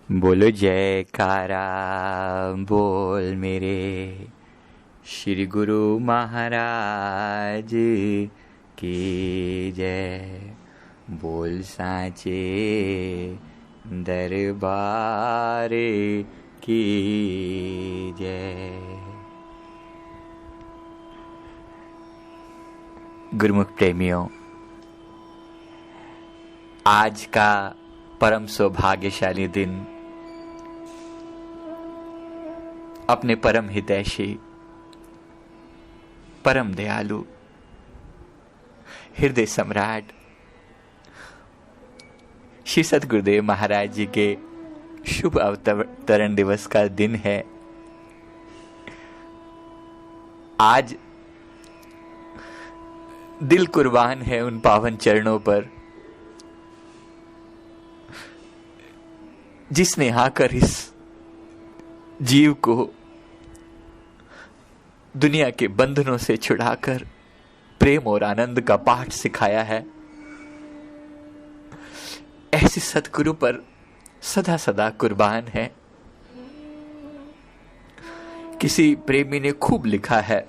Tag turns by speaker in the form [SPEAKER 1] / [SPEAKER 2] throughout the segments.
[SPEAKER 1] बोलो जयकारा बोल मेरे श्री गुरु महाराज की जय। बोल साचे दरबार की जय। गुरुमुख प्रेमियों, आज का परम सौभाग्यशाली दिन अपने परम हितैषी, परम दयालु, हृदय सम्राट श्री सतगुरुदेव महाराज जी के शुभ अवतरण दिवस का दिन है। आज दिल कुर्बान है उन पावन चरणों पर जिसने आकर इस जीव को दुनिया के बंधनों से छुड़ाकर प्रेम और आनंद का पाठ सिखाया है। ऐसे सतगुरु पर सदा सदा कुर्बान है। किसी प्रेमी ने खूब लिखा है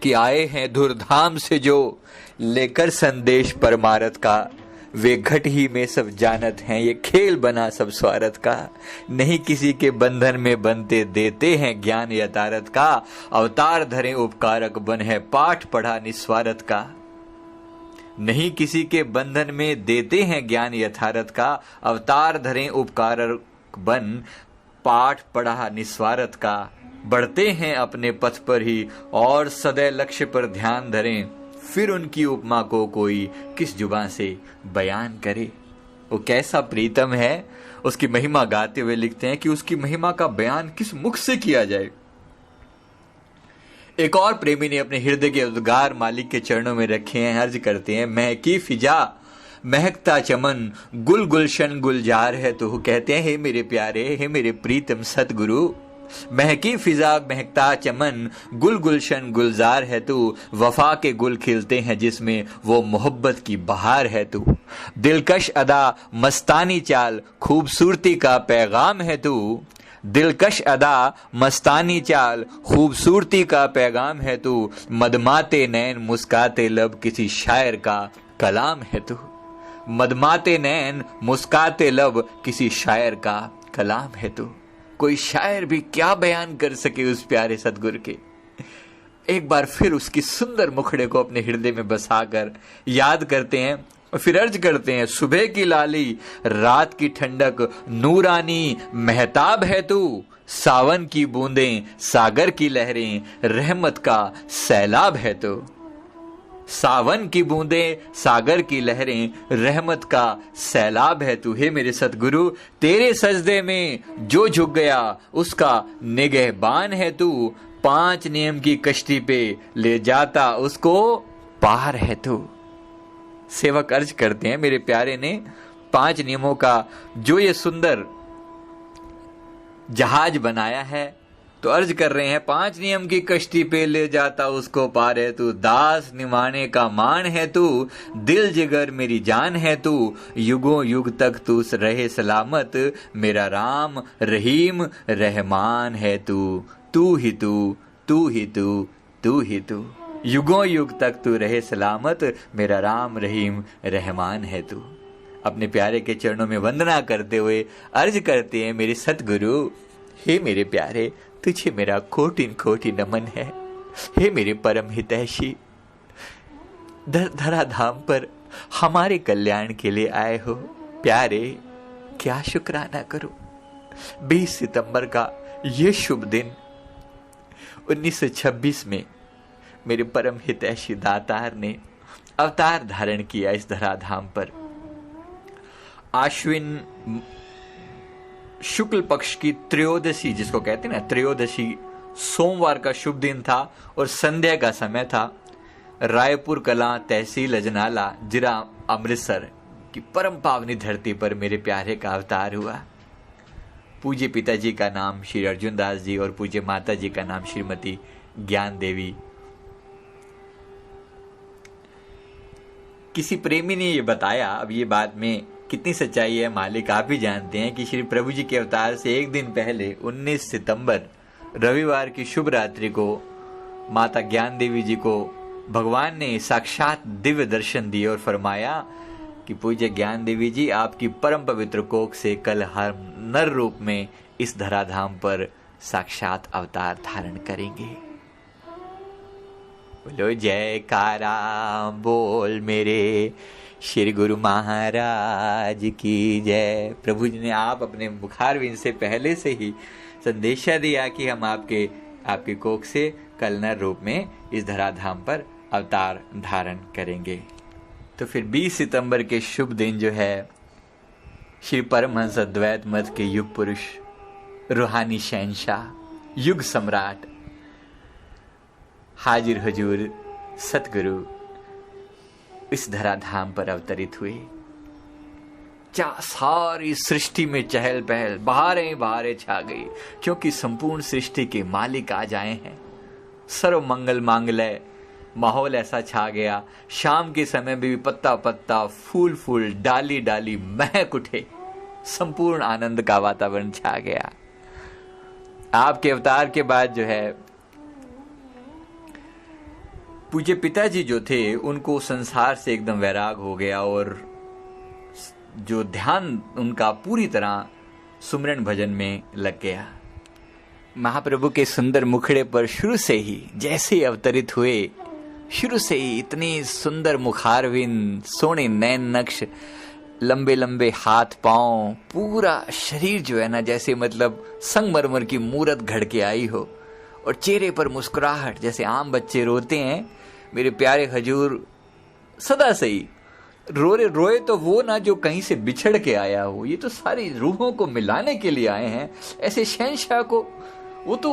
[SPEAKER 1] कि आए हैं धूर्धाम से जो लेकर संदेश परमारथ का, वे घट ही में सब जानत हैं, ये खेल बना सब स्वार्थ का। नहीं किसी के बंधन में बनते, देते हैं ज्ञान यथारथ का। अवतार धरे उपकारक बन है, पाठ पढ़ा निस्वार्थ का। नहीं किसी के बंधन में देते हैं ज्ञान यथारथ का। अवतार धरे उपकारक बन, पाठ पढ़ा निस्वार्थ का। बढ़ते हैं अपने पथ पर ही और सदैव लक्ष्य पर ध्यान धरें, फिर उनकी उपमा को कोई किस जुबान से बयान करे। वो कैसा प्रीतम है, उसकी महिमा गाते हुए लिखते हैं कि उसकी महिमा का बयान किस मुख से किया जाए। एक और प्रेमी ने अपने हृदय के उद्गार मालिक के चरणों में रखे हैं। अर्ज करते हैं, महकी फिजा महकता चमन, गुल गुलशन गुलजार है तू। कहते हैं, हे मेरे प्यारे, हे मेरे प्रीतम सतगुरु, महकी फिजा महकता चमन, गुल गुलशन गुलजार है तू। वफा के गुल खिलते हैं जिसमें वो मोहब्बत की बहार है तू। दिलकश अदा मस्तानी चाल, खूबसूरती का पैगाम है तू। दिलकश अदा मस्तानी चाल, खूबसूरती का पैगाम है तू। मदमाते नैन मुस्काते लब, किसी शायर का कलाम है तू। मदमाते नैन मुस्काते लब, किसी शायर का कलाम है तू। कोई शायर भी क्या बयान कर सके उस प्यारे सतगुरु के। एक बार फिर उसकी सुंदर मुखड़े को अपने हृदय में बसाकर याद करते हैं और फिर अर्ज करते हैं, सुबह की लाली रात की ठंडक, नूरानी महताब है तू। सावन की बूंदें सागर की लहरें, रहमत का सैलाब है तू। सावन की बूंदें सागर की लहरें, रहमत का सैलाब है तू। हे मेरे सतगुरु, तेरे सजदे में जो झुक गया उसका निगहबान है तू। 5 नियम की कश्ती पे ले जाता उसको पार है तू। सेवक अर्ज करते हैं, मेरे प्यारे ने 5 नियमों का जो ये सुंदर जहाज बनाया है, तो अर्ज कर रहे हैं, 5 नियम की कश्ती पे ले जाता उसको पार है तू। दास निमाने का मान है तू, दिल जिगर मेरी जान है तू। युगों युग तक तू रहे सलामत, मेरा राम रहीम रहमान है तू। तू ही तू, तू ही तू, तू ही तू। युगों युग तक तू रहे सलामत, मेरा राम रहीम रहमान है तू। अपने प्यारे के चरणों में वंदना करते हुए अर्ज करते हैं, मेरे सतगुरु, हे मेरे प्यारे, तुझे मेरा कोटिन कोटि नमन है। हे मेरे परम हितैषी, धराधाम पर हमारे कल्याण के लिए आए हो। प्यारे, क्या शुक्राना करूं। 20 सितंबर का ये शुभ दिन 1926 में मेरे परम हितैषी दातार ने अवतार धारण किया इस धराधाम पर। आश्विन शुक्ल पक्ष की त्रयोदशी, जिसको कहते हैं ना त्रयोदशी, सोमवार का शुभ दिन था और संध्या का समय था। रायपुर कला, तहसील अजनाला, जिला अमृतसर की परम पावनी धरती पर मेरे प्यारे का अवतार हुआ। पूज्य पिताजी का नाम श्री अर्जुन दास जी और पूज्य माता जी का नाम श्रीमती ज्ञान देवी। किसी प्रेमी ने ये बताया, अब ये बात में कितनी सच्चाई है मालिक आप ही जानते हैं कि श्री प्रभु जी के अवतार से एक दिन पहले 19 सितंबर रविवार की शुभ रात्रि को माता ज्ञान देवी जी को भगवान ने साक्षात दिव्य दर्शन दिए और फरमाया कि पूज्य ज्ञान देवी जी आपकी परम पवित्र कोख से कल हर नर रूप में इस धराधाम पर साक्षात अवतार धारण करेंगे। बोलो जयकारा बोल मेरे श्री गुरु महाराज की जय। प्रभु जी ने आप अपने मुखारविंद से पहले से ही संदेशा दिया कि हम आपके कोख से कल नर रूप में इस धराधाम पर अवतार धारण करेंगे। तो फिर 20 सितंबर के शुभ दिन जो है श्री परमहंस अद्वैत मत के युग पुरुष, रूहानी शहंशाह, युग सम्राट, हाजिर हुजूर सतगुरु इस धराधाम पर अवतरित हुए। सारी सृष्टि में चहल पहल, बहारें छा गई, क्योंकि संपूर्ण सृष्टि के मालिक आ जाए हैं। सर्व मंगल मांगल्य माहौल ऐसा छा गया। शाम के समय भी पत्ता पत्ता, फूल फूल, डाली डाली महक उठे। संपूर्ण आनंद का वातावरण छा गया। आपके अवतार के बाद जो है पूज्य पिताजी जो थे उनको संसार से एकदम वैराग हो गया और जो ध्यान उनका पूरी तरह सुमरन भजन में लग गया। महाप्रभु के सुंदर मुखड़े पर शुरू से ही जैसे अवतरित हुए, शुरू से ही इतनी सुंदर मुखारविंद, सोने नैन नक्श, लंबे लंबे हाथ पांव, पूरा शरीर जो है ना जैसे मतलब संगमरमर की मूरत घड़ के आई हो, और चेहरे पर मुस्कुराहट जैसे आम बच्चे रोते हैं। मेरे प्यारे हजूर सदा से ही रोए तो वो ना जो कहीं से बिछड़ के आया हो, ये तो सारी रूहों को मिलाने के लिए आए हैं। ऐसे शहंशाह को वो तो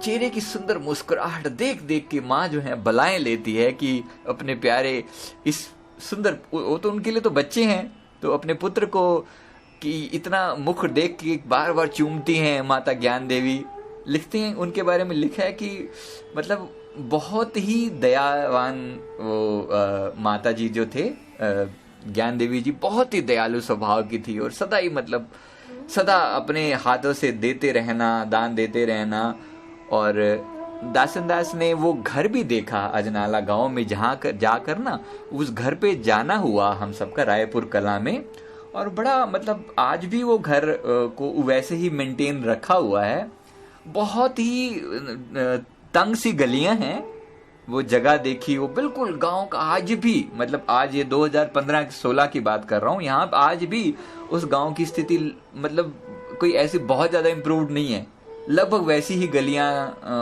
[SPEAKER 1] चेहरे की सुंदर मुस्कुराहट देख देख के माँ जो है बलाएं लेती है कि अपने प्यारे इस सुंदर, वो तो उनके लिए तो बच्चे हैं, तो अपने पुत्र को कि इतना मुख देख के बार बार चूमती हैं माता ज्ञान देवी। लिखते हैं उनके बारे में, लिखा है कि मतलब बहुत ही दयावान वो माता जी जो थे, ज्ञान देवी जी बहुत ही दयालु स्वभाव की थी और सदा ही मतलब सदा अपने हाथों से देते रहना, दान देते रहना। और दासन दास ने वो घर भी देखा अजनाला गांव में, जहाँ जाकर ना उस घर पे जाना हुआ हम सबका रायपुर कला में, और बड़ा मतलब आज भी वो घर को वैसे ही मेंटेन रखा हुआ है। बहुत ही तंग सी गलियां हैं, वो जगह देखी, वो बिल्कुल गांव का आज भी, मतलब आज ये 2015-16 की बात कर रहा हूँ, यहाँ आज भी उस गांव की स्थिति मतलब कोई ऐसी बहुत ज्यादा इम्प्रूव्ड नहीं है। लगभग वैसी ही गलियां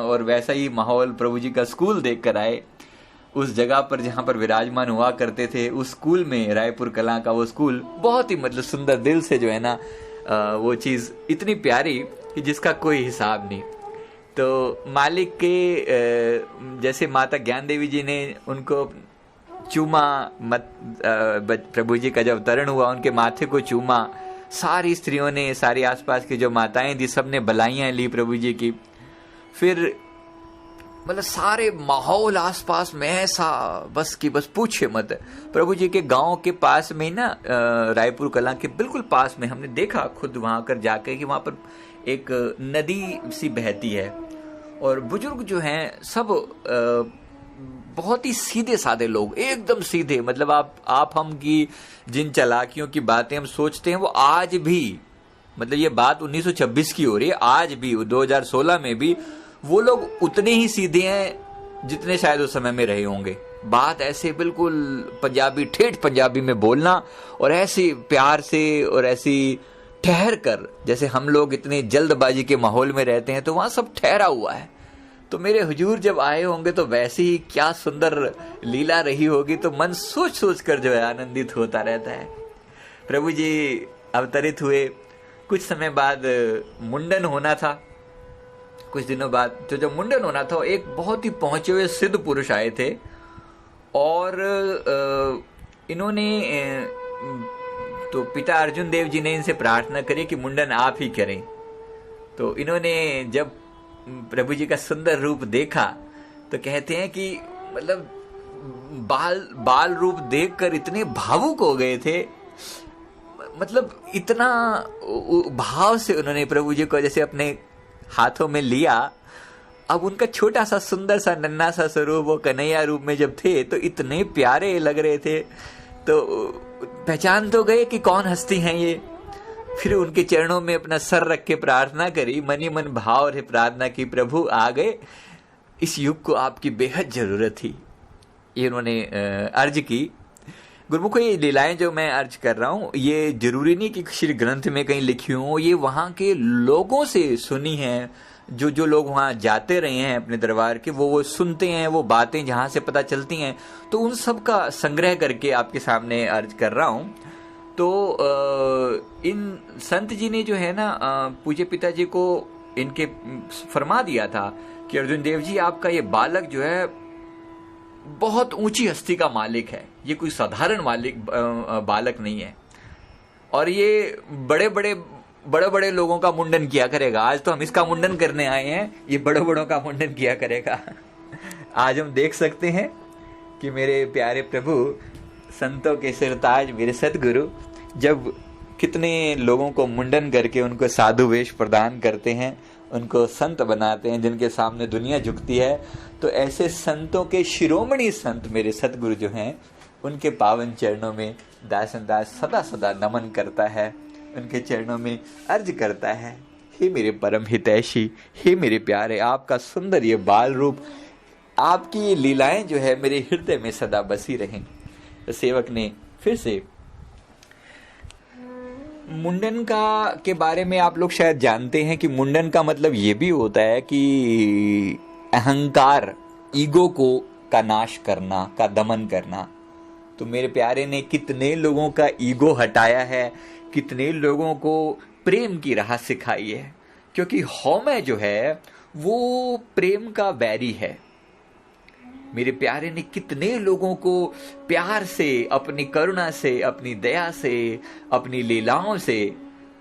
[SPEAKER 1] और वैसा ही माहौल। प्रभु जी का स्कूल देख कर आए उस जगह पर जहां पर विराजमान हुआ करते थे, उस स्कूल में, रायपुर कला का वो स्कूल बहुत ही मतलब सुंदर, दिल से जो है ना वो चीज इतनी प्यारी कि जिसका कोई हिसाब नहीं। तो मालिक के जैसे माता ज्ञान देवी जी ने उनको चूमा, प्रभु जी का जब अवतरण हुआ उनके माथे को चूमा, सारी स्त्रियों ने, सारी आसपास की जो माताएं थी सब ने बलाइयां ली प्रभु जी की। फिर मतलब सारे माहौल आसपास में ऐसा बस पूछे मत। प्रभु जी के गांव के पास में ना, रायपुर कला के बिल्कुल पास में, हमने देखा खुद वहां कर जाके कि वहां पर एक नदी सी बहती है और बुजुर्ग जो हैं सब बहुत ही सीधे साधे लोग, एकदम सीधे। मतलब आप हम की जिन चालाकियों की बातें हम सोचते हैं वो आज भी, मतलब ये बात 1926 की हो रही है, आज भी 2016 में भी वो लोग उतने ही सीधे हैं जितने शायद उस समय में रहे होंगे। बात ऐसे बिल्कुल पंजाबी, ठेठ पंजाबी में बोलना, और ऐसे प्यार से और ऐसी ठहर कर, जैसे हम लोग इतने जल्दबाजी के माहौल में रहते हैं तो वहां सब ठहरा हुआ है। तो मेरे हुजूर जब आए होंगे तो वैसे ही क्या सुंदर लीला रही होगी, तो मन सोच सोच कर जो है आनंदित होता रहता है। प्रभु जी अवतरित हुए, कुछ समय बाद मुंडन होना था। कुछ दिनों बाद तो जब मुंडन होना था, एक बहुत ही पहुंचे हुए सिद्ध पुरुष आए थे और इन्होंने तो पिता अर्जुन देव जी ने इनसे प्रार्थना करी कि मुंडन आप ही करें। तो इन्होंने जब प्रभु जी का सुंदर रूप देखा तो कहते हैं कि मतलब बाल रूप देखकर इतने भावुक हो गए थे मतलब इतना भाव से उन्होंने प्रभु जी को जैसे अपने हाथों में लिया। अब उनका छोटा सा सुंदर सा नन्हा सा स्वरूप वो कन्हैया रूप में जब थे तो इतने प्यारे लग रहे थे, तो पहचान तो गए कि कौन हस्ती हैं ये। फिर उनके चरणों में अपना सर रख के प्रार्थना करी, मन ही मन भाव से प्रार्थना की, प्रभु आ गए, इस युग को आपकी बेहद जरूरत थी। ये उन्होंने अर्ज की। गुरुमुखो, ये लीलाएं जो मैं अर्ज कर रहा हूँ ये जरूरी नहीं कि श्री ग्रंथ में कहीं लिखी हो, ये वहाँ के लोगों से सुनी है। जो लोग वहाँ जाते रहे हैं अपने दरबार के, वो सुनते हैं, वो बातें जहाँ से पता चलती हैं, तो उन सब का संग्रह करके आपके सामने अर्ज कर रहा हूँ। तो इन संत जी ने जो है ना पूज्य पिताजी को इनके फरमा दिया था कि अर्जुन देव जी, आपका ये बालक जो है बहुत ऊंची हस्ती का मालिक है, ये कोई साधारण बालक नहीं है, और ये बड़े बड़े लोगों का मुंडन किया करेगा। आज तो हम इसका मुंडन करने आए हैं, ये बड़े बड़ों का मुंडन किया करेगा। आज हम देख सकते हैं कि मेरे प्यारे प्रभु संतों के सिरताज मेरे सतगुरु जब कितने लोगों को मुंडन करके उनको साधु वेश प्रदान करते हैं, उनको संत बनाते हैं, जिनके सामने दुनिया झुकती है। तो ऐसे संतों के शिरोमणि संत मेरे सतगुरु जो हैं, उनके पावन चरणों में दासन दास सदा सदा नमन करता है, उनके चरणों में अर्ज करता है, हे मेरे परम हितैषी, हे मेरे प्यारे, आपका सुंदर ये बाल रूप, आपकी ये लीलाएं जो है मेरे हृदय में सदा बसी रहें। तो सेवक ने फिर से मुंडन के बारे में आप लोग शायद जानते हैं कि मुंडन का मतलब ये भी होता है कि अहंकार, ईगो का नाश करना, का दमन करना। तो मेरे प्यारे ने कितने लोगों का ईगो हटाया है, कितने लोगों को प्रेम की राह सिखाई है, क्योंकि हौमै जो है वो प्रेम का बैरी है। मेरे प्यारे ने कितने लोगों को प्यार से, अपनी करुणा से, अपनी दया से, अपनी लीलाओं से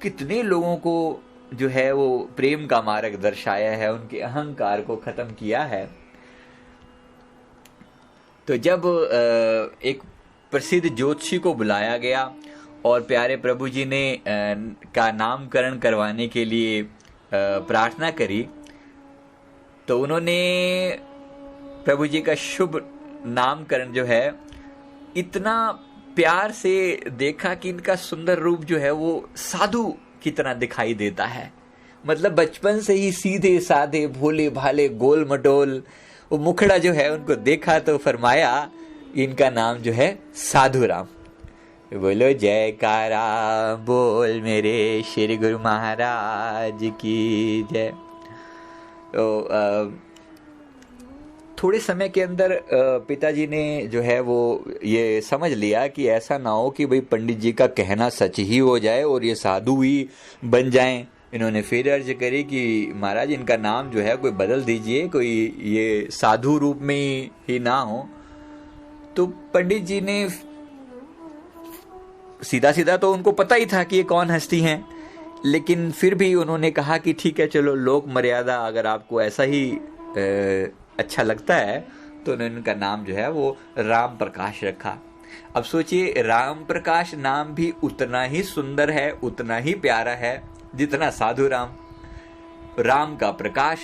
[SPEAKER 1] कितने लोगों को जो है वो प्रेम का मार्ग दर्शाया है, उनके अहंकार को खत्म किया है। तो जब एक प्रसिद्ध ज्योतिषी को बुलाया गया और प्यारे प्रभु जी ने का नामकरण करवाने के लिए प्रार्थना करी, तो उन्होंने प्रभु जी का शुभ नामकरण जो है इतना प्यार से देखा कि इनका सुंदर रूप जो है वो साधु की तरह दिखाई देता है। मतलब बचपन से ही सीधे साधे भोले भाले गोल मटोल वो मुखड़ा जो है उनको देखा तो फरमाया इनका नाम जो है साधु राम। बोलो जयकारा बोल मेरे श्री गुरु महाराज की जय। तो थोड़े समय के अंदर पिताजी ने जो है वो ये समझ लिया कि ऐसा ना हो कि भाई पंडित जी का कहना सच ही हो जाए और ये साधु ही बन जाएं। इन्होंने फिर अर्ज करी कि महाराज इनका नाम जो है कोई बदल दीजिए, कोई ये साधु रूप में ही ना हो। तो पंडित जी ने सीधा सीधा तो उनको पता ही था कि ये कौन हस्ती हैं, लेकिन फिर भी उन्होंने कहा कि ठीक है चलो लोक मर्यादा अगर आपको ऐसा ही अच्छा लगता है, तो उन्होंने उनका नाम जो है वो राम प्रकाश रखा। अब सोचिए राम प्रकाश नाम भी उतना ही सुंदर है, उतना ही प्यारा है जितना साधु राम। राम का प्रकाश,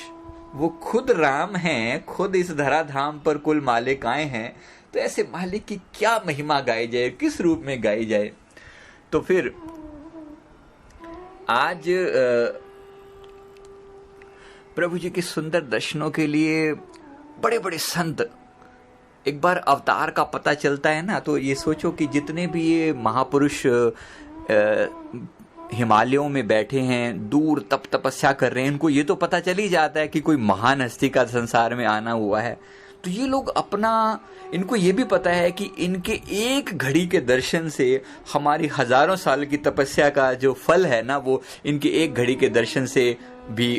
[SPEAKER 1] वो खुद राम हैं, खुद इस धराधाम पर कुल मालिक आए हैं, तो ऐसे मालिक की क्या महिमा गाई जाए, किस रूप में गाई जाए। तो फिर आज प्रभु जी के सुंदर दर्शनों के लिए बड़े बड़े संत, एक बार अवतार का पता चलता है ना, तो ये सोचो कि जितने भी ये महापुरुष हिमालयों में बैठे हैं, दूर तप तपस्या कर रहे हैं, इनको ये तो पता चल ही जाता है कि कोई महान हस्ती का संसार में आना हुआ है। तो ये लोग इनको ये भी पता है कि इनके एक घड़ी के दर्शन से हमारी हजारों साल की तपस्या का जो फल है ना, वो इनके एक घड़ी के दर्शन से भी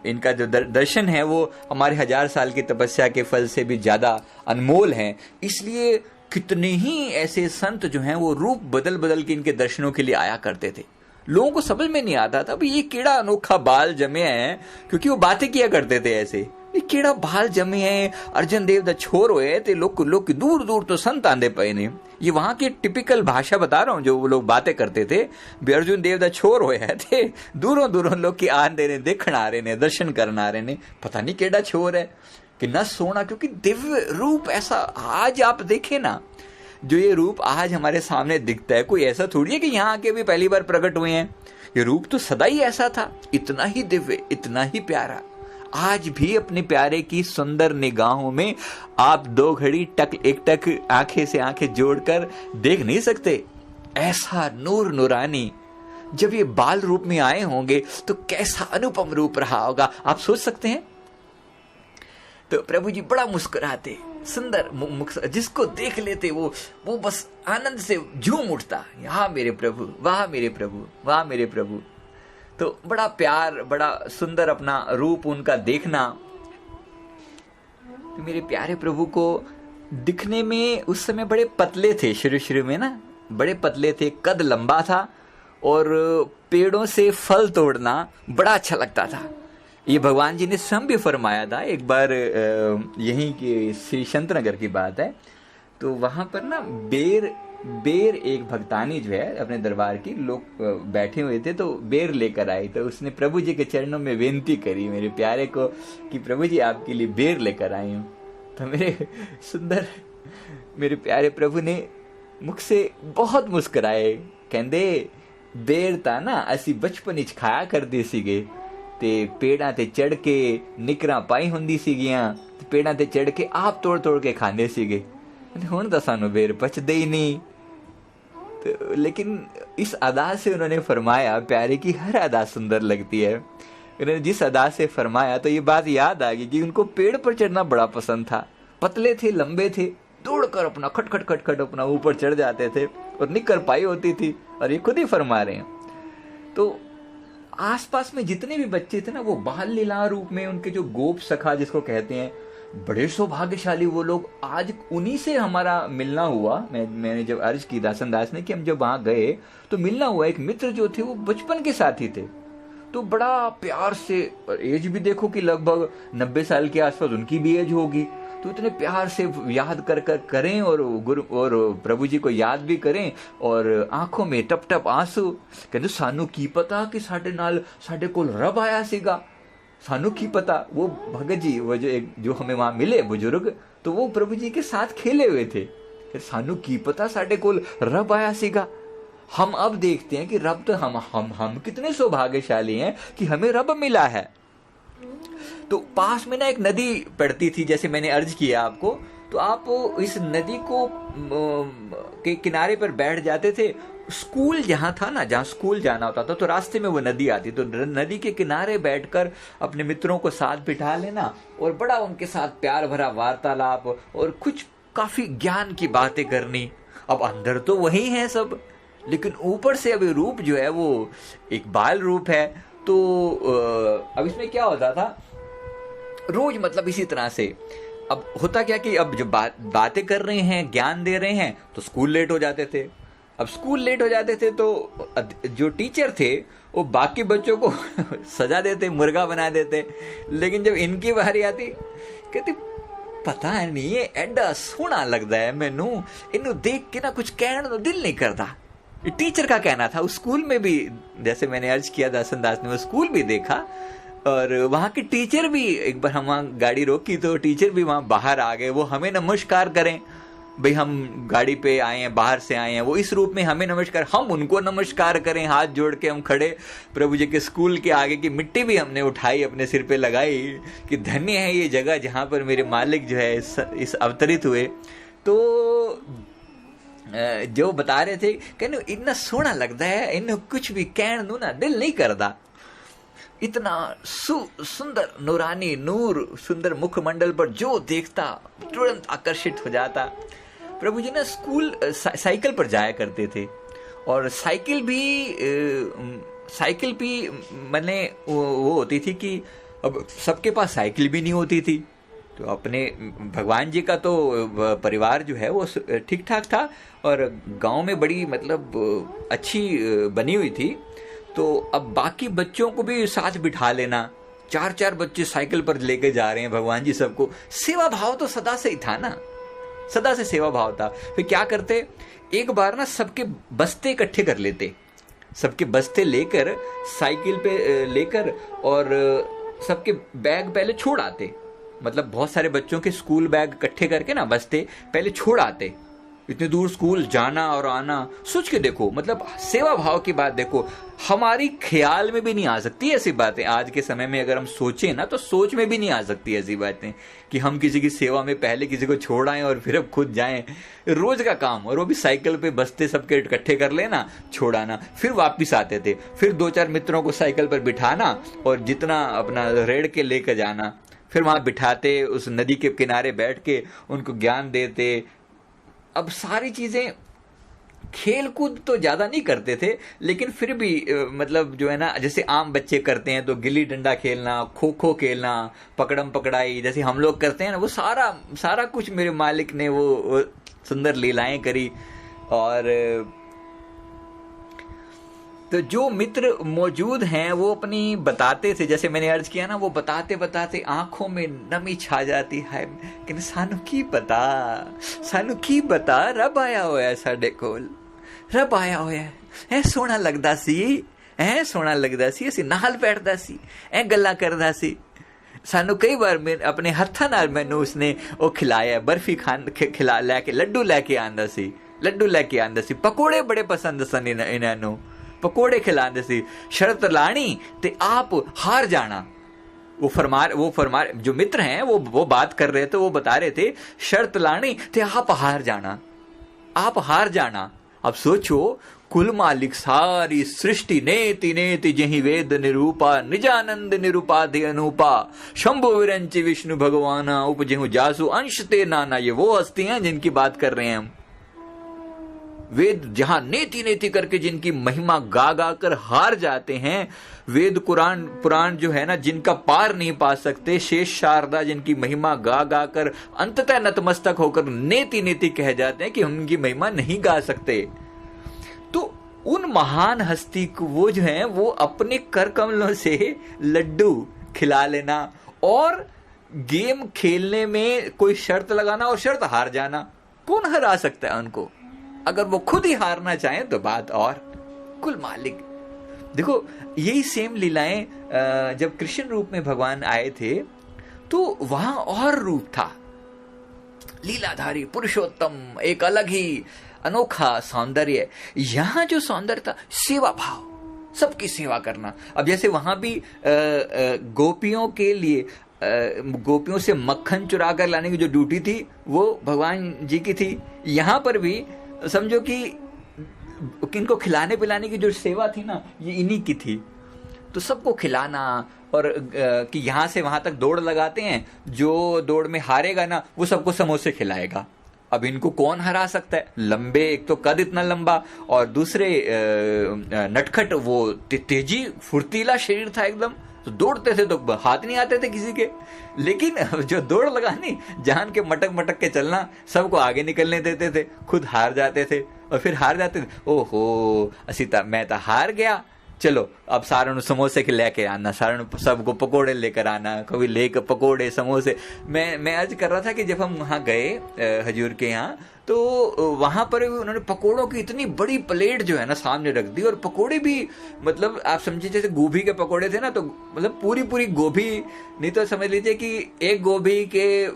[SPEAKER 1] इनका जो दर्शन है वो हमारे 1000 साल की तपस्या के फल से भी ज्यादा अनमोल है। इसलिए कितने ही ऐसे संत जो हैं वो रूप बदल बदल के इनके दर्शनों के लिए आया करते थे। लोगों को समझ में नहीं आता था भाई ये केड़ा अनोखा बाल जमे हैं, क्योंकि वो बातें किया करते थे ऐसे, ये केड़ा बाल जमे है, अर्जन देव दा छोर होए ते लोग दूर दूर तो संत आंदे पे ने। ये वहां की टिपिकल भाषा बता रहा हूँ जो वो लोग बातें करते थे। भी अर्जुन देव दा छोर होया थे, दूरों दूरों लोग की आंदे ने, देखण आ रहे ने, दर्शन करन आ रहे ने। पता नहीं केड़ा छोर है, कितना सोना, क्योंकि दिव्य रूप ऐसा आज आप देखे ना, जो ये रूप आज हमारे सामने दिखता है, कोई ऐसा थोड़ी है कि यहाँ आके भी पहली बार प्रकट हुए हैं। ये रूप तो सदा ही ऐसा था, इतना ही दिव्य, इतना ही प्यारा। आज भी अपने प्यारे की सुंदर निगाहों में आप दो घड़ी एक टक आंखें से आंखें जोड़कर देख नहीं सकते। ऐसा नूर नूरानी जब ये बाल रूप में आए होंगे तो कैसा अनुपम रूप रहा होगा, आप सोच सकते हैं। तो प्रभु जी बड़ा मुस्कुराते, सुंदर जिसको देख लेते वो बस आनंद से झूम उठता, वाह मेरे प्रभु, वाह मेरे प्रभु, वाह मेरे प्रभु। तो बड़ा प्यार, बड़ा सुंदर अपना रूप उनका देखना। तो मेरे प्यारे प्रभु को दिखने में उस समय बड़े पतले थे, शुरू में ना बड़े पतले थे, कद लंबा था और पेड़ों से फल तोड़ना बड़ा अच्छा लगता था। ये भगवान जी ने स्वयं भी फरमाया था। एक बार यहीं की श्री शंतनगर की बात है, तो वहां पर ना बेर एक भक्तानी जो है अपने दरबार की, लोग बैठे हुए थे तो बेर लेकर आई। तो उसने प्रभु जी के चरणों में विनती करी मेरे प्यारे को कि प्रभु जी आपके लिए बेर लेकर आई हूँ। तो मेरे प्यारे प्रभु ने मुख से बहुत मुस्कुराए, कहते बेर ता ना असी बचपन विच खाया करदे सीगे ते पेड़ां ते चढ़ के निकरां पाई हुंदी सीगियां ते पेड़ां ते चढ़ के आप तोड़ तोड़ के खांदे सीगे, हुण तां सानू बेर पचदे ही नहीं। तो लेकिन इस अदा से उन्होंने फरमाया, प्यारे की हर अदा सुंदर लगती है। उन्होंने जिस अदा से फरमाया तो ये बात याद आ गई कि उनको पेड़ पर चढ़ना बड़ा पसंद था। पतले थे, लंबे थे, दौड़कर अपना खट अपना ऊपर चढ़ जाते थे और निकर पाई होती थी, और ये खुद ही फरमा रहे हैं। तो आसपास में जितने भी बच्चे थे ना, वो बाल लीला रूप में उनके जो गोप सखा जिसको कहते हैं, बड़े सौभाग्यशाली वो लोग। आज उन्हीं से हमारा मिलना हुआ। मैंने जब अर्ज की दासन दास ने कि हम जब वहां गए तो मिलना हुआ, एक मित्र जो थे वो बचपन के साथी थे। तो बड़ा प्यार से, एज भी देखो कि लगभग 90 साल के आसपास उनकी भी एज होगी, तो इतने प्यार से याद कर करें और गुरु और प्रभु जी को याद भी करें, और आंखों में टप टप आंसू। कहते सानू की पता कि साडे कोल रब आया सीगा, सानू की पता। वो भगत जी, वो जो हमें वहां मिले बुजुर्ग, तो वो प्रभु जी के साथ खेले हुए थे। सानू की पता साडे कोल रब आया सीगा। हम अब देखते हैं कि रब तो हम कितने सौभाग्यशाली हैं कि हमें रब मिला है। तो पास में ना एक नदी पड़ती थी, जैसे मैंने अर्ज किया आपको, तो आप इस नदी को के किनारे पर बैठ जाते थे। स्कूल जहां था ना, जहां स्कूल जाना होता था, तो रास्ते में वो नदी आती, तो नदी के किनारे बैठकर अपने मित्रों को साथ बिठा लेना और बड़ा उनके साथ प्यार भरा वार्तालाप और कुछ काफी ज्ञान की बातें करनी। अब अंदर तो वही है सब, लेकिन ऊपर से अभी रूप जो है वो एक बाल रूप है। तो अब इसमें क्या होता था, रोज मतलब इसी तरह से अब होता क्या कि अब जब बातें कर रहे हैं, ज्ञान दे रहे हैं, तो स्कूल लेट हो जाते थे। अब स्कूल लेट हो जाते थे तो जो टीचर थे वो बाकी बच्चों को सजा देते, मुर्गा बना देते। लेकिन जब इनकी बारी आती, कहते पता है नहीं ये एडा सोहना लगता है, मैनू इनू देख के ना कुछ कहने तो दिल नहीं करता। टीचर का कहना था। उस स्कूल में भी, जैसे मैंने अर्ज किया दासन दास ने, वो स्कूल भी देखा और वहाँ के टीचर भी, एक बार हम वहाँ गाड़ी रोकी तो टीचर भी वहाँ बाहर आ गए। वो हमें नमस्कार करें, भाई हम गाड़ी पे आए हैं, बाहर से आए हैं, वो इस रूप में हमें नमस्कार, हम उनको नमस्कार करें, हाथ जोड़ के हम खड़े। प्रभु जी के स्कूल के आगे की मिट्टी भी हमने उठाई, अपने सिर पे लगाई कि धन्य है ये जगह जहाँ पर मेरे मालिक जो है इस अवतरित हुए। तो जो बता रहे थे, कहने इतना सोहना लगता है, इन्हें कुछ भी कहने दो ना दिल नहीं करता। इतना सुंदर नूरानी नूर, सुंदर मुखमंडल पर जो देखता तुरंत आकर्षित हो जाता। प्रभु जी ना स्कूल साइकिल पर जाया करते थे, और साइकिल भी मैंने वो होती थी कि अब सबके पास साइकिल भी नहीं होती थी। तो अपने भगवान जी का तो परिवार जो है वो ठीक ठाक था, और गांव में बड़ी मतलब अच्छी बनी हुई थी। तो अब बाकी बच्चों को भी साथ बिठा लेना, 4-4 बच्चे साइकिल पर लेके जा रहे हैं भगवान जी सबको। सेवा भाव तो सदा से ही था ना, सदा से सेवा भाव था। फिर क्या करते, एक बार ना सबके बस्ते इकट्ठे कर लेते, सबके बस्ते लेकर साइकिल पे लेकर और सबके बैग पहले छोड़ आते। मतलब बहुत सारे बच्चों के स्कूल बैग इकट्ठे करके ना बस्ते पहले छोड़ आते। इतनी दूर स्कूल जाना और आना, सोच के देखो, मतलब सेवा भाव की बात देखो। हमारी ख्याल में भी नहीं आ सकती ऐसी बातें आज के समय में, अगर हम सोचें ना तो सोच में भी नहीं आ सकती ऐसी बातें कि हम किसी की सेवा में पहले किसी को छोड़ आए और फिर अब खुद जाएं। रोज का काम, और वो भी साइकिल पे बस्ते सबके इकट्ठे कर लेना, छोड़ाना, फिर वापिस आते थे, फिर 2-4 मित्रों को साइकिल पर बिठाना और जितना अपना रेड़ के लेकर जाना, फिर वहां बिठाते, उस नदी के किनारे बैठ के उनको ज्ञान देते। अब सारी चीजें, खेल कूद तो ज्यादा नहीं करते थे, लेकिन फिर भी मतलब जो है ना, जैसे आम बच्चे करते हैं तो गिल्ली डंडा खेलना, खो खो खेलना, पकड़म पकड़ाई जैसे हम लोग करते हैं ना, वो सारा कुछ मेरे मालिक ने वो सुंदर लीलाएं करी। और तो जो मित्र मौजूद हैं वो अपनी बताते थे, जैसे मैंने अर्ज किया ना, वो बताते बताते आंखों में नमी छा जाती है कि सानू की पता रब आया होया साडे कोल, रब आया होया है, सोहना लगदा सी, सोहना लगदा सी, असीं नाल बैठदा सी, गल्लां करदा सी। सानू कई बार अपने हत्थां नाल मैनू उसने वो खिलाया, बर्फी खिला लैके लड्डू लैके आंदा सी, पकौड़े बड़े पसंद सन इन्हां नू, पकोड़े खिलाते सी। शर्त लानी ते आप हार जाना। वो फरमा जो मित्र हैं वो बात कर रहे थे, वो बता रहे थे शर्त लानी ते आप हार जाना। अब सोचो, कुल मालिक सारी सृष्टि नेति नेति जही वेद निरूपा, निजानंद निरूपाधि अनूपा, शंभु विरंचि विष्णु भगवाना, उपजेहु जासु अंश ते नाना। ये वो हस्ती हैं जिनकी बात कर रहे हैं हम। वेद जहां नेति नेति करके जिनकी महिमा गा गा कर हार जाते हैं, वेद पुराण जो है ना, जिनका पार नहीं पा सकते, शेष शारदा जिनकी महिमा गा गा कर अंततः नतमस्तक होकर नेति नेति कह जाते हैं कि हम उनकी महिमा नहीं गा सकते। तो उन महान हस्ती को वो जो है वो अपने कर कमलों से लड्डू खिला लेना और गेम खेलने में कोई शर्त लगाना और शर्त हार जाना, कौन हरा सकता है उनको? अगर वो खुद ही हारना चाहें तो बात और। कुल मालिक देखो, यही सेम लीलाएं जब कृष्ण रूप में भगवान आए थे तो वहां और रूप था, लीलाधारी पुरुषोत्तम, एक अलग ही अनोखा सौंदर्य। यहां जो सौंदर्य था, सेवा भाव, सबकी सेवा करना। अब जैसे वहां भी गोपियों के लिए गोपियों से मक्खन चुरा कर लाने की जो ड्यूटी थी वो भगवान जी की थी, यहां पर भी समझो कि किनको खिलाने पिलाने की जो सेवा थी ना, ये इन्हीं की थी। तो सबको खिलाना, और कि यहाँ से वहां तक दौड़ लगाते हैं, जो दौड़ में हारेगा ना वो सबको समोसे खिलाएगा। अब इनको कौन हरा सकता है? लंबे, एक तो कद इतना लंबा, और दूसरे नटखट, वो तेजी फुर्तीला शरीर था एकदम। तो दौड़ते थे तो हाथ नहीं आते थे किसी के, लेकिन जो दौड़ लगानी, जान के मटक मटक के चलना, सबको आगे निकलने देते थे, खुद हार जाते थे। और फिर हार जाते थे, ओहो मैं तो हार गया, चलो अब सारण समोसे के लेके आना, सारण सबको पकोड़े लेकर आना, कभी लेकर पकोड़े समोसे। मैं आज कर रहा था कि जब हम वहाँ गए हजूर के यहाँ, तो वहां पर भी उन्होंने पकोड़ों की इतनी बड़ी प्लेट जो है ना सामने रख दी, और पकोड़े भी मतलब आप समझिए जैसे गोभी के पकोड़े थे ना, तो मतलब पूरी गोभी नहीं तो समझ लीजिए कि एक गोभी के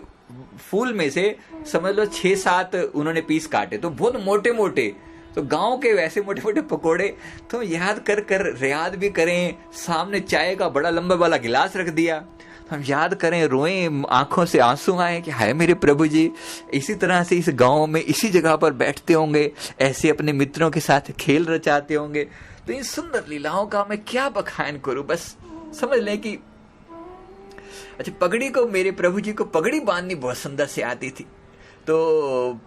[SPEAKER 1] फूल में से समझ लो 6-7 उन्होंने पीस काटे, तो बहुत मोटे मोटे। तो गांव के वैसे मोटे मोटे पकोड़े तो याद कर रियाद भी करें। सामने चाय का बड़ा लंबा वाला गिलास रख दिया, हम याद करें, रोएं, आंखों से आंसू आए कि हाय मेरे प्रभु जी, इसी तरह से इस गांव में इसी जगह पर बैठते होंगे, ऐसे अपने मित्रों के साथ खेल रचाते होंगे। तो इन सुंदर लीलाओं का मैं क्या बखान करूं, बस समझ लें कि अच्छा, पगड़ी को, मेरे प्रभु जी को पगड़ी बांधनी बहुत सुंदर से आती थी। तो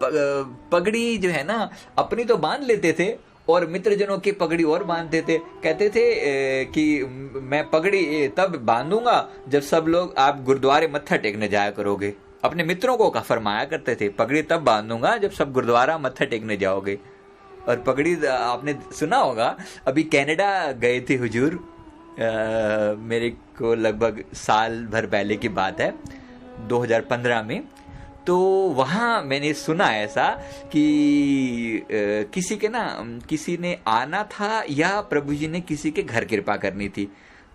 [SPEAKER 1] पगड़ी जो है ना अपनी तो बांध लेते थे, और मित्रजनों की पगड़ी और बांधते थे। कहते थे कि मैं पगड़ी तब बांधूंगा जब सब लोग आप गुरुद्वारे मत्था टेकने जाया करोगे। अपने मित्रों को फरमाया करते थे, पगड़ी तब बांधूंगा जब सब गुरुद्वारा मत्था टेकने जाओगे। और पगड़ी आपने सुना होगा, अभी कनाडा गए थे हुजूर, मेरे को लगभग साल भर पहले की बात है, 2015 में। तो वहाँ मैंने सुना ऐसा कि किसी ने आना था या प्रभु जी ने किसी के घर कृपा करनी थी।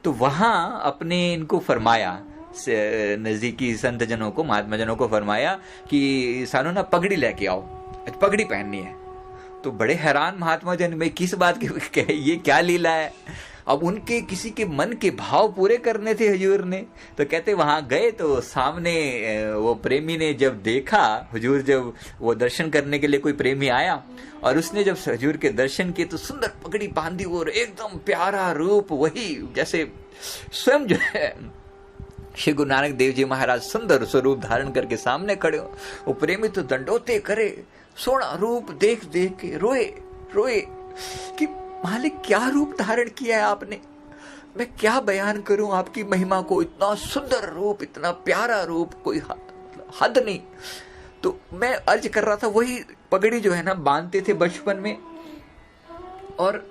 [SPEAKER 1] तो वहाँ अपने इनको फरमाया, नज़दीकी संत जनों को, महात्मा जनों को फरमाया कि सानू ना पगड़ी लेके आओ, पगड़ी पहननी है। तो बड़े हैरान महात्मा जन, में किस बात की ये क्या लीला है। अब उनके किसी के मन के भाव पूरे करने थे हुजूर ने। तो कहते वहां गए तो सामने वो प्रेमी ने जब देखा, हुजूर जब वो दर्शन करने के लिए कोई प्रेमी आया और उसने जब हुजूर के दर्शन किए तो सुंदर पगड़ी बांधी और एकदम प्यारा रूप, वही जैसे स्वयं जो है श्री गुरु नानक देव जी महाराज सुंदर स्वरूप धारण करके सामने खड़े हो। वो प्रेमी तो दंडोते करे, सोना रूप देख देख के रोए कि मालिक क्या रूप धारण किया है आपने, मैं क्या बयान करूं आपकी महिमा को। इतना सुंदर रूप, इतना प्यारा रूप, कोई हद नहीं। तो मैं अर्ज कर रहा था, वही पगड़ी जो है ना बांधते थे बचपन में, और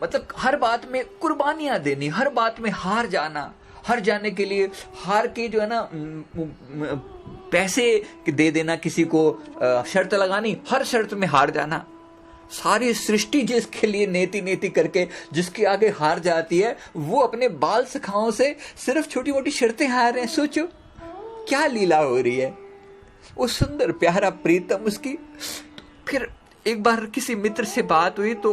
[SPEAKER 1] मतलब हर बात में कुर्बानियां देनी, हर बात में हार जाना, हार जाने के लिए हार के जो है ना पैसे दे देना किसी को, शर्त लगानी, हर शर्त में हार जाना। सारी सृष्टि जिसके लिए नेति नेति करके जिसके आगे हार जाती है, वो अपने बाल सखाओं से सिर्फ छोटी मोटी शर्तें हार रहे हैं। सोचो क्या लीला हो रही है। वो सुंदर प्यारा प्रीतम उसकी। फिर एक बार किसी मित्र से बात हुई तो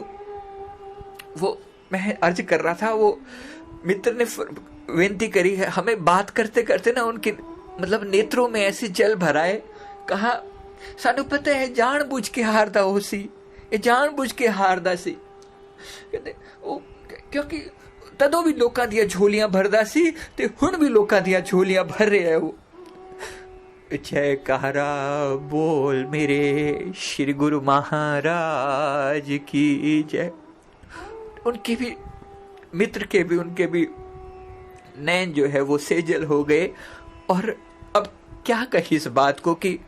[SPEAKER 1] वो, मैं अर्ज कर रहा था, वो मित्र ने विनती करी है हमें, बात करते करते ना उनके मतलब नेत्रों में ऐसे जल भराए। कहा सानू पता है जानबूझ के हारदा हो सी, ये जानबूझ के हारदा सी। कहते क्योंकि तदों भी लोकां दियां झोलियां भरदा सी ते हुण भी लोकां दियां झोलियां भर रहा है। वो जयकारा बोल मेरे श्री गुरु महाराज की जय। उनके भी मित्र के भी, उनके भी नैन जो है वो सेजल हो गए। और अब क्या कही इस बात को कि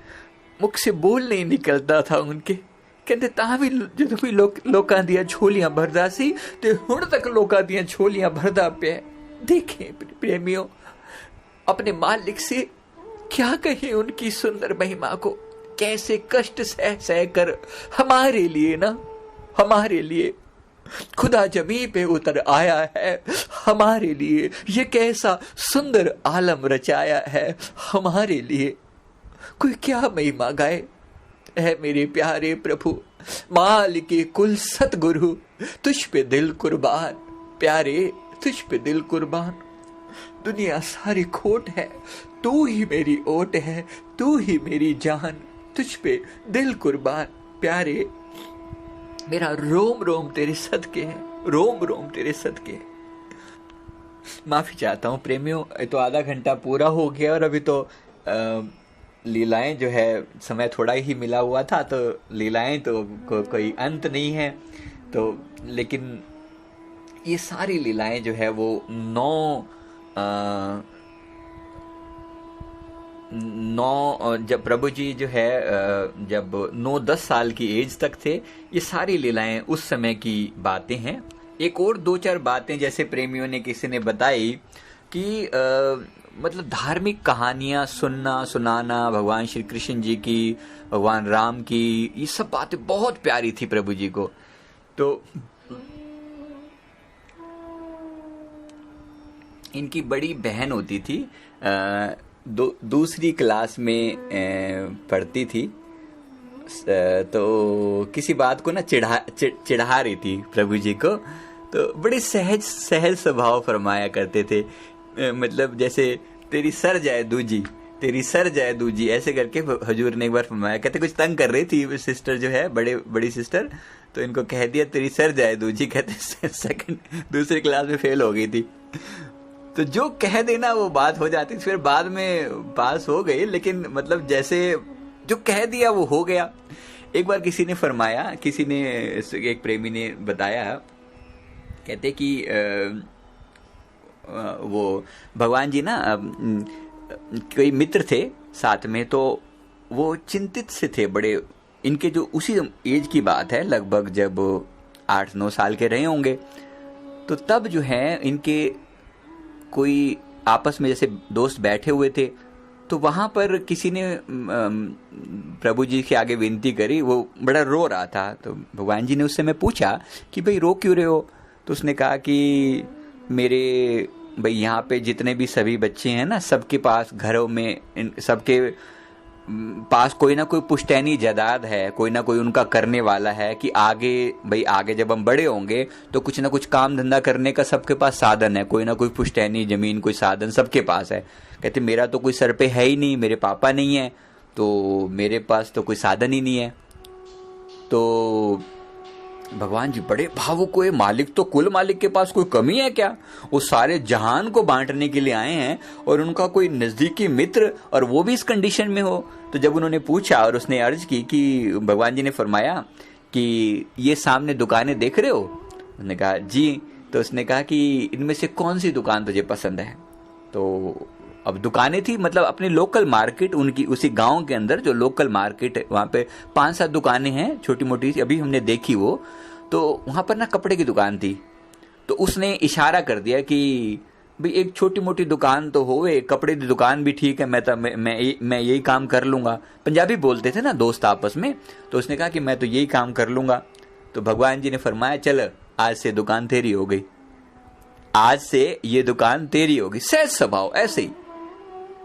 [SPEAKER 1] मुख से बोल नहीं निकलता था उनके। कहते ता भी जो भी लोकां दियां झोलियां भरदा सी ते हुण तक लोकां दियां झोलियां भरदा पे। देखें प्रेमियों, अपने मालिक से क्या कहें उनकी सुंदर महिमा को, कैसे कष्ट सह सह कर हमारे लिए ना, हमारे लिए खुदा जमीन पे उतर आया है, हमारे लिए ये कैसा सुंदर आलम रचाया है हमारे लिए। कोई क्या महिमा गाए। है मेरे प्यारे प्रभु मालिके कुल सतगुरु, तुझ पे दिल कुर्बान, प्यारे तुझ पे दिल कुर्बान। दुनिया सारी खोट है, तू ही मेरी ओट है, तू ही मेरी जान, तुझ पे दिल कुर्बान, प्यारे मेरा रोम रोम तेरे सदके है, रोम रोम तेरे सदके है। माफी चाहता हूँ प्रेमियों, तो आधा घंटा पूरा हो गया और अभी तो लीलाएं जो है समय थोड़ा ही मिला हुआ था, तो लीलाएं तो कोई अंत नहीं है। तो लेकिन ये सारी लीलाएं जो है वो जब प्रभु जी जो है जब 9-10 साल की एज तक थे, ये सारी लीलाएं उस समय की बातें हैं। एक और 2-4 बातें जैसे प्रेमियों ने किसी ने बताई कि मतलब धार्मिक कहानियां सुनाना भगवान श्री कृष्ण जी की, भगवान राम की, ये सब बातें बहुत प्यारी थी प्रभु जी को। तो इनकी बड़ी बहन होती थी, दूसरी क्लास में पढ़ती थी, तो किसी बात को ना चिढ़ा रही थी प्रभु जी को। तो बड़े सहज स्वभाव फरमाया करते थे, मतलब जैसे तेरी सर जाए दूजी, तेरी सर जाए दूजी, ऐसे करके हजूर ने एक बार फरमाया। कहते कुछ तंग कर रही थी सिस्टर जो है, बड़ी सिस्टर, तो इनको कह दिया तेरी सर जाए दूजी। कहते दूसरी क्लास में फेल हो गई थी, तो जो कह देना वो बात हो जाती। फिर बाद में पास हो गई, लेकिन मतलब जैसे जो कह दिया वो हो गया। एक बार किसी ने फरमाया, एक प्रेमी ने बताया, कहते कि वो भगवान जी ना कोई मित्र थे साथ में, तो वो चिंतित से थे बड़े। इनके जो उसी एज की बात है, लगभग जब 8-9 साल के रहे होंगे, तो तब जो है इनके कोई आपस में जैसे दोस्त बैठे हुए थे, तो वहां पर किसी ने प्रभु जी के आगे विनती करी। वो बड़ा रो रहा था, तो भगवान जी ने उससे मैं पूछा कि भाई रो क्यों रहे हो? तो उसने कहा कि मेरे भाई यहाँ पे जितने भी सभी बच्चे हैं ना, सबके पास घरों में सबके पास कोई ना कोई पुश्तैनी जायदाद है, कोई ना कोई उनका करने वाला है कि आगे जब हम बड़े होंगे तो कुछ ना कुछ काम धंधा करने का सबके पास साधन है, कोई ना कोई पुश्तैनी जमीन, कोई साधन सबके पास है। कहते मेरा तो कोई सर पे है ही नहीं, मेरे पापा नहीं है, तो मेरे पास तो कोई साधन ही नहीं है। तो भगवान जी बड़े भावुक हुए, मालिक तो कुल मालिक के पास कोई कमी है क्या? वो सारे जहान को बांटने के लिए आए हैं और उनका कोई नजदीकी मित्र और वो भी इस कंडीशन में हो। तो जब उन्होंने पूछा और उसने अर्ज की कि भगवान जी ने फरमाया कि ये सामने दुकानें देख रहे हो? उसने कहा जी। तो उसने कहा कि इनमें से कौन सी दुकान तुझे पसंद है? तो अब दुकानें थी, मतलब अपनी लोकल मार्केट, उनकी उसी गांव के अंदर जो लोकल मार्केट है वहां पे 5-7 दुकानें हैं छोटी मोटी, अभी हमने देखी वो। तो वहां पर ना कपड़े की दुकान थी। तो उसने इशारा कर दिया कि भाई एक छोटी मोटी दुकान तो होवे, कपड़े की दुकान भी ठीक है, मैं यही काम कर लूंगा। पंजाबी बोलते थे ना दोस्त आपस में, तो उसने कहा कि मैं तो यही काम कर लूंगा। तो भगवान जी ने फरमाया चल आज से दुकान तेरी हो गई, आज से ये दुकान तेरी होगी। सहज स्वभाव, ऐसे ही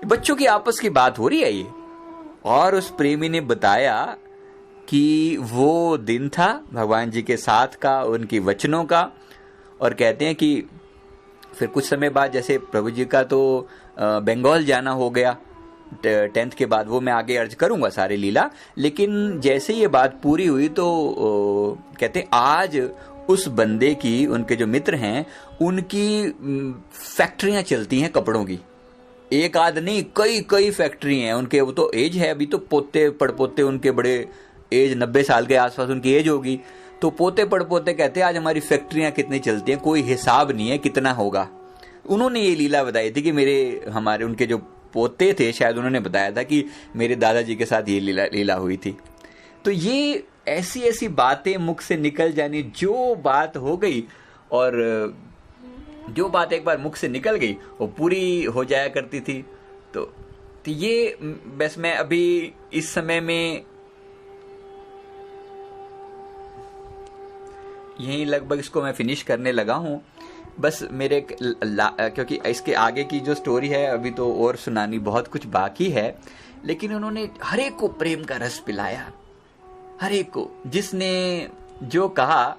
[SPEAKER 1] बच्चों की आपस की बात हो रही है ये। और उस प्रेमी ने बताया कि वो दिन था भगवान जी के साथ का, उनकी वचनों का। और कहते हैं कि फिर कुछ समय बाद जैसे प्रभु जी का तो बंगाल जाना हो गया 10th के बाद, वो मैं आगे अर्ज करूंगा सारी लीला। लेकिन जैसे ये बात पूरी हुई तो कहते हैं आज उस बंदे की, उनके जो मित्र हैं उनकी फैक्ट्रियां चलती हैं कपड़ों की। एक आध नहीं, कई फैक्ट्री हैं उनके। वो तो एज है, अभी तो पोते पड़पोते उनके बड़े एज 90 साल के आसपास उनकी एज होगी। तो पोते पड़पोते कहते हैं आज हमारी फैक्ट्रियां कितनी चलती हैं, कोई हिसाब नहीं है कितना होगा। उन्होंने ये लीला बताई थी कि उनके जो पोते थे, शायद उन्होंने बताया था कि मेरे दादाजी के साथ ये लीला हुई थी। तो ये ऐसी ऐसी बातें मुख से निकल जानी, जो बात हो गई और जो बात एक बार मुख से निकल गई वो पूरी हो जाया करती थी। तो ये बस मैं अभी इस समय में यहीं लगभग इसको मैं फिनिश करने लगा हूं। बस मेरे क्योंकि इसके आगे की जो स्टोरी है अभी तो और सुनानी बहुत कुछ बाकी है। लेकिन उन्होंने हर एक को प्रेम का रस पिलाया, हर एक को। जिसने जो कहा,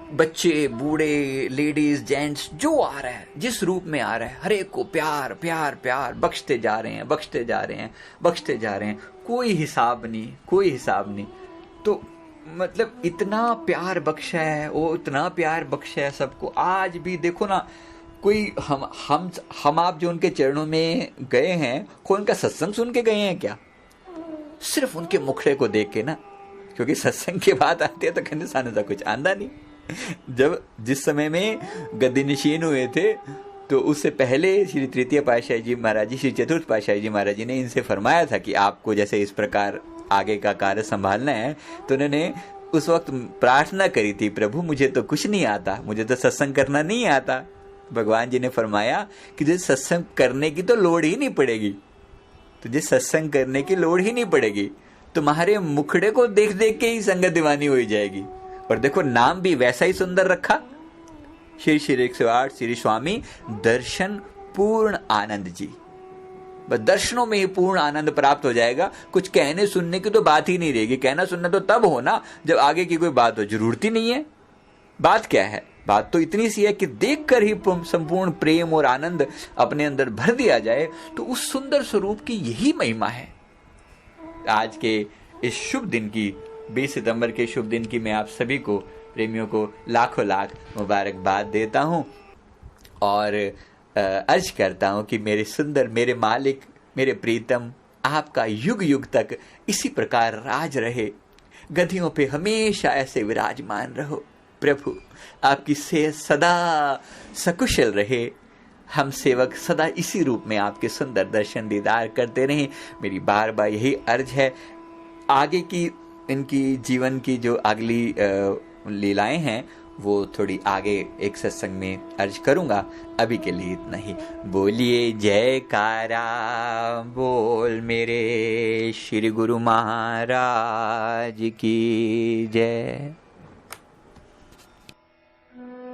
[SPEAKER 1] बच्चे बूढ़े लेडीज जेंट्स जो आ रहा है, जिस रूप में आ रहा है, हर एक को प्यार प्यार प्यार बख्शते जा रहे हैं, बख्शते जा रहे हैं, बख्शते जा रहे हैं। कोई हिसाब नहीं, कोई हिसाब नहीं। तो मतलब इतना प्यार बख्शा है, वो इतना प्यार बख्शा है सबको। आज भी देखो ना, कोई हम आप जो उनके चरणों में गए हैं, कोई उनका सत्संग सुन के गए हैं क्या? सिर्फ उनके मुखड़े को देख के ना, क्योंकि सत्संग की बात आती है तो कहने साने सा कुछ आंदा नहीं। जिस समय में गद्दी निशीन हुए थे, तो उससे पहले श्री तृतीय पातशाही जी महाराज जी, श्री चतुर्थ पातशाही जी महाराज जी ने इनसे फरमाया था कि आपको जैसे इस प्रकार आगे का कार्य संभालना है। तो उन्होंने उस वक्त प्रार्थना करी थी, प्रभु मुझे तो कुछ नहीं आता, मुझे तो सत्संग करना नहीं आता। भगवान जी ने फरमाया कि तुझे सत्संग करने की तो लोड़ ही नहीं पड़ेगी, तुझे सत्संग करने की लोड़ ही नहीं पड़ेगी, तुम्हारे मुखड़े को देख देख के ही संगत दीवानी हो जाएगी। और देखो नाम भी वैसा ही सुंदर रखा, श्री 108 श्री स्वामी दर्शन पूर्ण आनंद जी। बस दर्शनों में ही पूर्ण आनंद प्राप्त हो जाएगा। कुछ कहने सुनने की तो बात ही नहीं रहेगी। कहना सुनना तो तब हो ना जब आगे की कोई बात हो, जरूरत ही नहीं है। बात क्या है? बात तो इतनी सी है कि देखकर ही संपूर्ण प्रेम और आनंद अपने अंदर भर दिया जाए, तो उस सुंदर स्वरूप की यही महिमा है। आज के इस शुभ दिन की, 20 सितंबर के शुभ दिन की, मैं आप सभी को, प्रेमियों को लाखों लाख मुबारकबाद देता हूं और अर्ज करता हूं कि मेरे सुंदर, मेरे मालिक, मेरे प्रीतम, आपका युग युग तक इसी प्रकार राज रहे। गधियों पे हमेशा ऐसे विराजमान रहो। प्रभु आपकी सेहत सदा सकुशल रहे। हम सेवक सदा इसी रूप में आपके सुंदर दर्शन दीदार करते रहें। मेरी बार बार यही अर्ज है। आगे की इनकी जीवन की जो अगली लीलाएं हैं वो थोड़ी आगे एक सत्संग में अर्ज करूँगा। अभी के लिए इतना ही। बोलिए जयकारा बोल मेरे श्री गुरु महाराज की जय।